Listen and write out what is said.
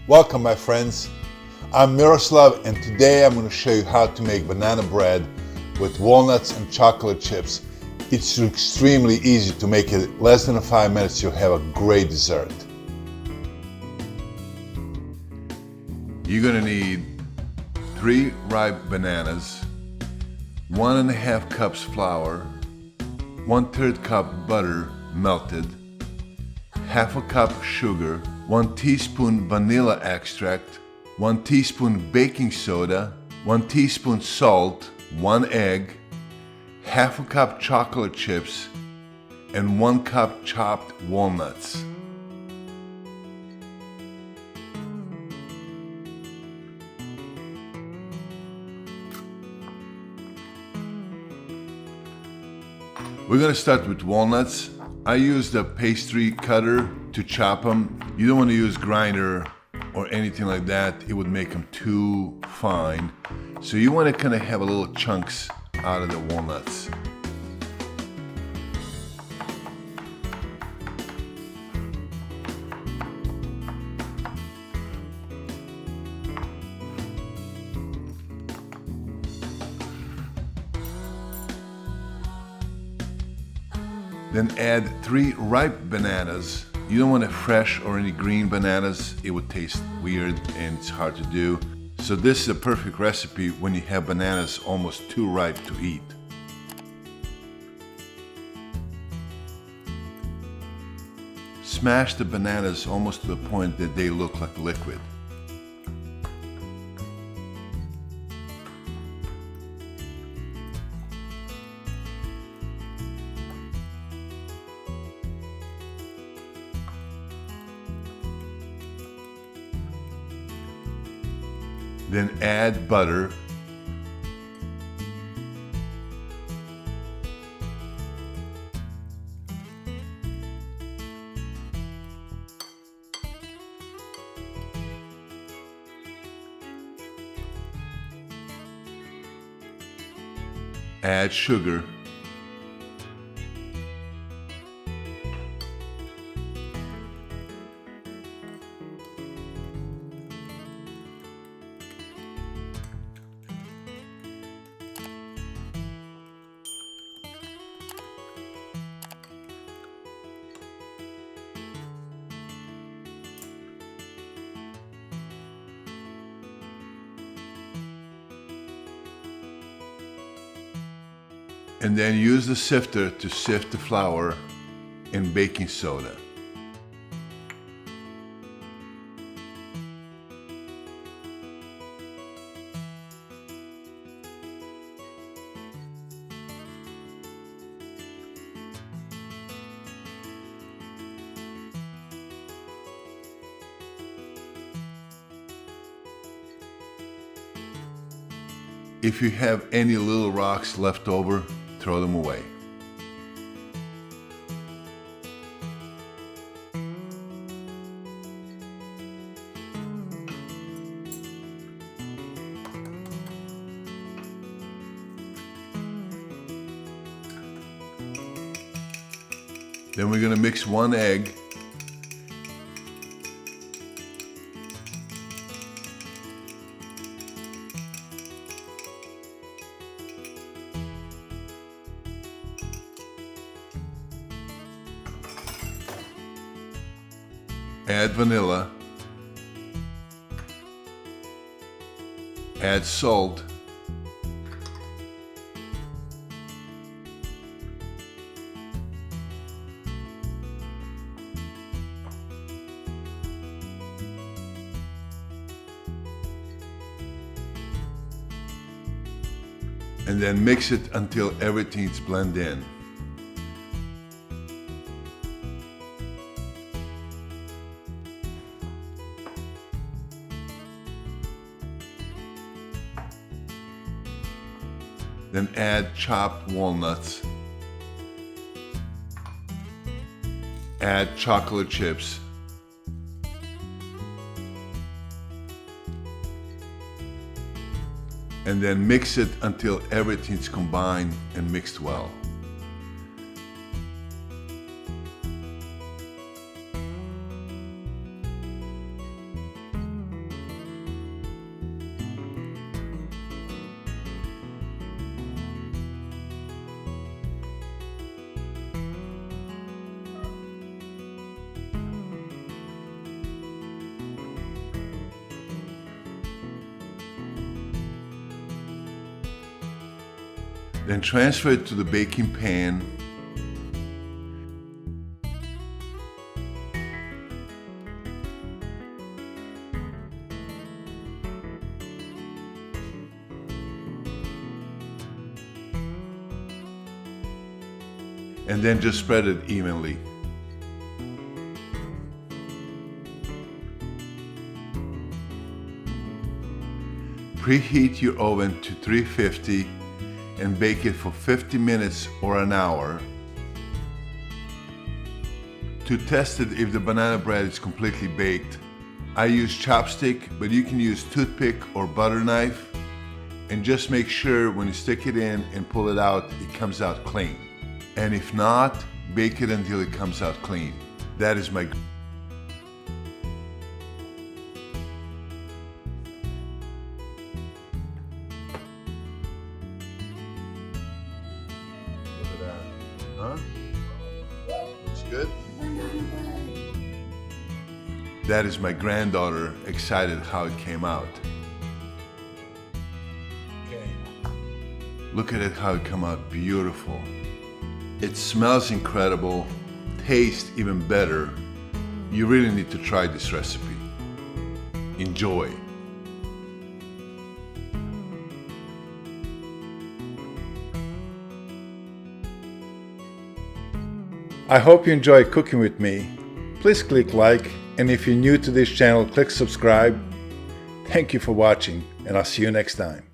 Welcome my friends, I'm Miroslav and today I'm going to show you how to make banana bread with walnuts and chocolate chips. It's extremely easy to make it. Less than 5 minutes you'll have a great dessert. You're going to need 3 ripe bananas, 1.5 cups flour, 1/3 cup butter melted, 1/2 cup sugar, 1 teaspoon vanilla extract, 1 teaspoon baking soda, 1 teaspoon salt, 1 egg, 1/2 cup chocolate chips, and 1 cup chopped walnuts. We're going to start with walnuts. I used a pastry cutter to chop them. You don't want to use grinder or anything like that. It would make them too fine. So you want to kind of have a little chunks out of the walnuts. Then add 3 ripe bananas. You don't want fresh or any green bananas. It would taste weird and it's hard to do. So this is a perfect recipe when you have bananas almost too ripe to eat. Smash the bananas almost to the point that they look like liquid. Then add butter. Add sugar. And then use the sifter to sift the flour and baking soda. If you have any little rocks left over, throw them away. Then we're going to mix 1 egg. Add vanilla, add salt, and then mix it until everything's blended in. Then add chopped walnuts, add chocolate chips, and then mix it until everything's combined and mixed well. Then transfer it to the baking pan. And then just spread it evenly. Preheat your oven to 350 and bake it for 50 minutes or an hour. To test it if the banana bread is completely baked, I use chopstick, but you can use toothpick or butter knife. And just make sure when you stick it in and pull it out, it comes out clean. And if not, bake it until it comes out clean. That is my Look at that. Huh? Looks good? That is my granddaughter excited how it came out. Okay. Look at it how it came out beautiful. It smells incredible, tastes even better. You really need to try this recipe. Enjoy. I hope you enjoy cooking with me. Please click like, and if you're new to this channel, click subscribe. Thank you for watching, and I'll see you next time.